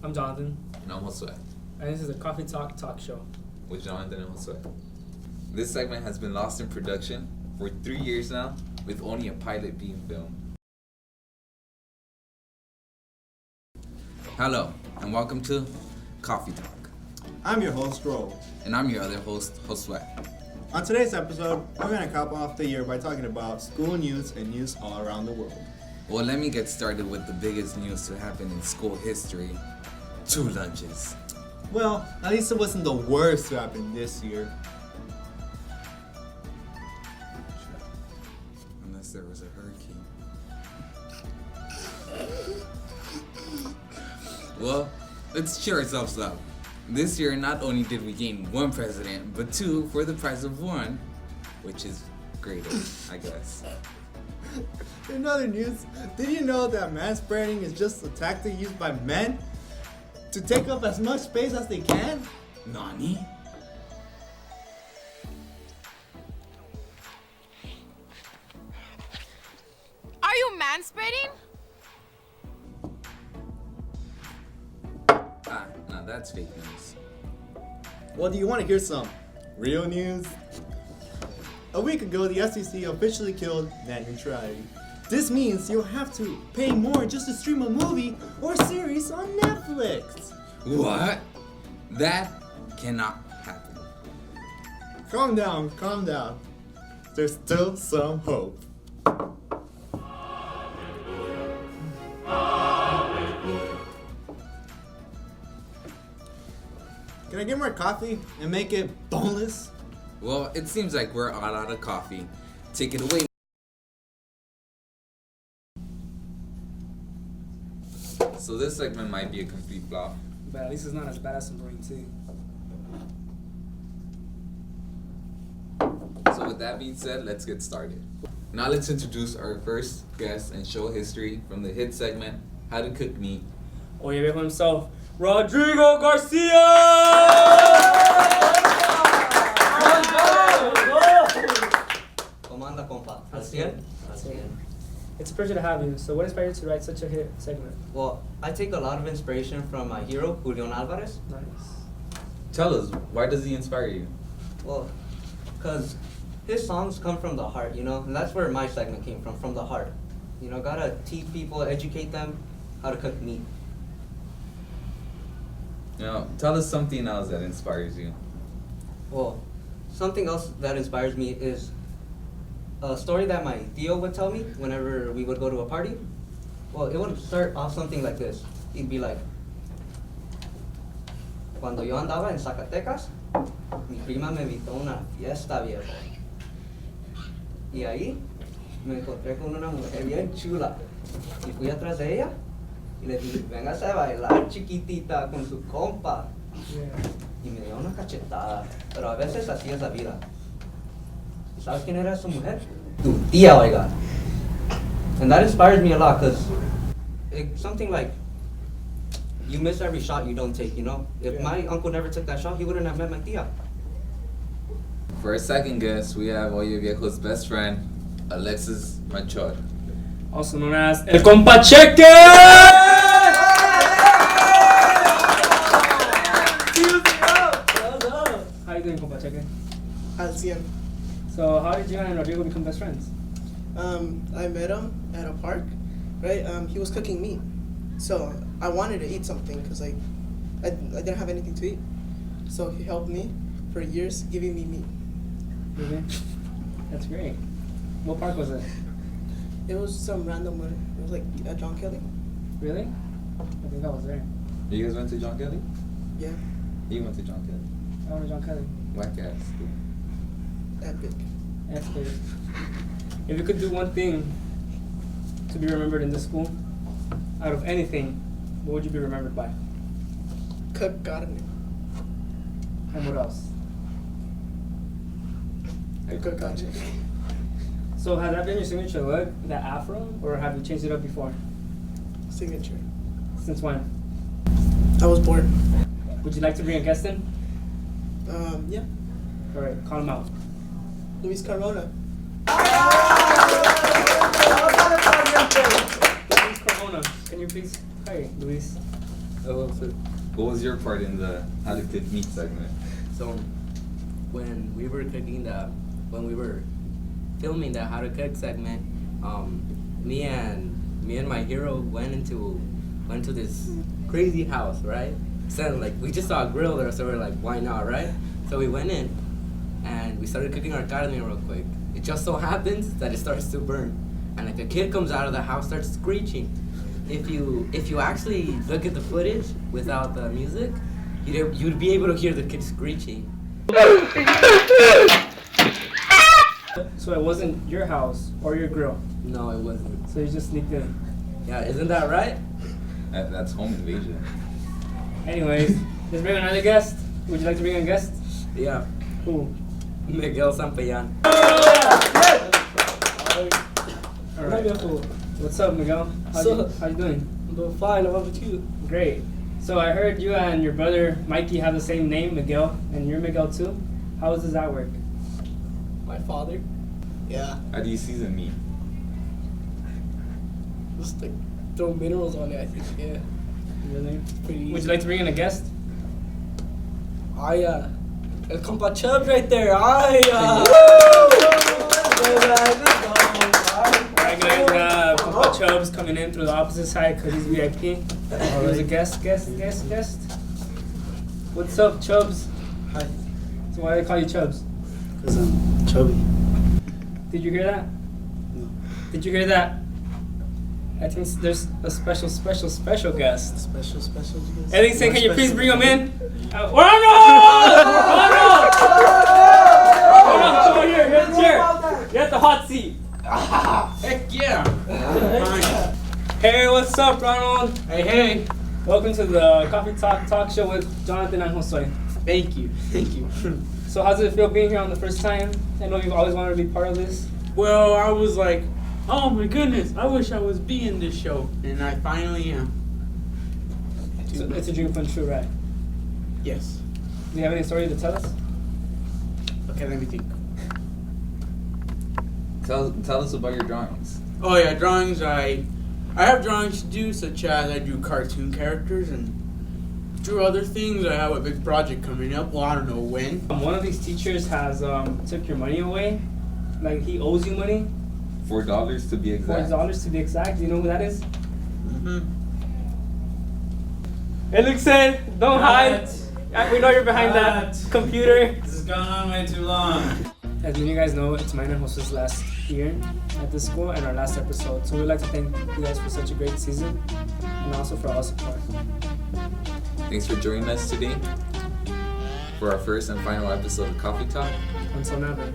I'm Jonathan. And I'm Josue. And this is a Coffee Talk show. With Jonathan and Josue. This segment has been lost in production for 3 years now, with only a pilot being filmed. Hello, and welcome to Coffee Talk. I'm your host, Ro. And I'm your other host, Josue. On today's episode, we're going to cap off the year by talking about school news and news all around the world. Well, let me get started with the biggest news to happen in school history. 2 lunches. Well, at least it wasn't the worst to happen this year. Unless there was a hurricane. Well, let's cheer ourselves up. This year, not only did we gain 1 president, but 2 for the price of 1, which is greater, I guess. In other news, did you know that manspreading is just a tactic used by men to take up as much space as they can? Nani? Are you manspreading? Now that's fake news. Well, do you want to hear some real news? A week ago, the SEC officially killed net neutrality. This means you'll have to pay more just to stream a movie or series on Netflix. What? That cannot happen. Calm down, calm down. There's still some hope. Can I get more coffee and make it boneless? Well, it seems like we're all out of coffee. Take it away. So this segment might be a complete flop. But at least it's not as bad as some brewing tea. So with that being said, let's get started. Now let's introduce our first guest and show history from the hit segment, How to Cook Meat. Oye viejo himself, Rodrigo Garcia! ¿Cómo anda, compa? ¿Al 100? Al 100. It's a pleasure to have you. So what inspired you to write such a hit segment? Well, I take a lot of inspiration from my hero, Julian Alvarez. Nice. Tell us, why does he inspire you? Well, because his songs come from the heart, you know? And that's where my segment came from the heart. You know, gotta teach people, educate them how to cook meat. Now, tell us something else that inspires you. Well, something else that inspires me is a story that my tío would tell me whenever we would go to a party. Well, it would start off something like this. He'd be like, Cuando yo andaba en Zacatecas, mi prima me invitó a una fiesta, viejo. Y ahí me encontré con una mujer bien chula. Y fui atrás de ella y le dije, véngase a bailar, chiquitita, con su compa. Yeah. Y me dio una cachetada. Pero a veces así es la vida. ¿Y sabes quién era su mujer? Tu tía, oiga. And that inspires me a lot because it's something like you miss every shot you don't take, you know? If Yeah. my uncle never took that shot, he wouldn't have met my tía. For our second guest, we have Oye Viejo's best friend, Alexis Machor. Also known as El Compa Cheque! How you doing, Compa Cheque? Al 100. So how did you and Rodrigo become best friends? I met him at a park, right? He was cooking meat. So I wanted to eat something because I didn't have anything to eat. So he helped me for years giving me meat. Really? That's great. What park was it? It was some random one. It was like at John Kelly. Really? I think I was there. You guys went to John Kelly? Yeah, He went to John Kelly. I went to John Kelly. Whack ass. epic. That's good. If you could do one thing to be remembered in this school, out of anything, what would you be remembered by? Cook gardening. And what else? Cook gardening. So has that been your signature look, that afro, or have you changed it up before? Signature. Since when? I was born. Would you like to bring a guest in? Yeah. All right, call him out. Luis Carmona. Luis Carmona, can you please? Hi, Luis. What was your part in the How to Cook Meat segment? So when we were filming the How to Cook segment, me and my hero went into this crazy house, right? So like we just saw a grill there, so we're like, why not, right? So we went in and we started cooking our carne real quick. It just so happens that it starts to burn, and like a kid comes out of the house, starts screeching. If you actually look at the footage without the music, you'd be able to hear the kid screeching. So it wasn't your house or your grill. No, it wasn't. So you just sneaked in. Yeah, isn't that right? That's home invasion. Anyways, let's bring another guest. Would you like to bring a guest? Yeah, Who? Miguel Sampellan. Alright. What's up, Miguel? How you doing? I'm doing fine. How about you? Great. So I heard you and your brother Mikey have the same name, Miguel, and you're Miguel too. How does that work? My father. Yeah. How do you season meat? Just like throw minerals on it, I think. Yeah. Really? Pretty easy. Would you like to bring in a guest? El compa Chubbs right there. Alright guys, Papa Chubbs coming in through the opposite side because he's VIP. He was a guest. What's up, Chubbs? Hi. So why do they call you Chubbs? Because I'm chubby. Did you hear that? No. Did you hear that? I think there's a special guest. Special guest. Anything, can you please bring him in? Ronald! Ronald, come over here. Here's the chair. You're at the hot seat. Heck yeah! Hey, what's up, Ronald? Hey! Welcome to the Coffee Talk Show with Jonathan and Josue. Thank you. So how's it feel being here on the first time? I know you've always wanted to be part of this. Well, I was like, oh my goodness, I wish I was being this show, and I finally am. So it's a dream come true, right? Yes. Do you have any story to tell us? Okay, let me think. Tell us about your drawings. Oh yeah, drawings. I have drawings to do, such as I do cartoon characters and drew other things. I have a big project coming up. Well, I don't know when. One of these teachers has took your money away. Like he owes you money. $4 to be exact. $4 to be exact. Do you know who that is? Mm-hmm. Hey, Luxen, don't hide. We know you're behind that computer. This has gone on way too long. As many of you guys know, it's mine and Jose's last year at this school and our last episode. So we'd like to thank you guys for such a great season and also for all support. Thanks for joining us today for our first and final episode of Coffee Talk. Until never.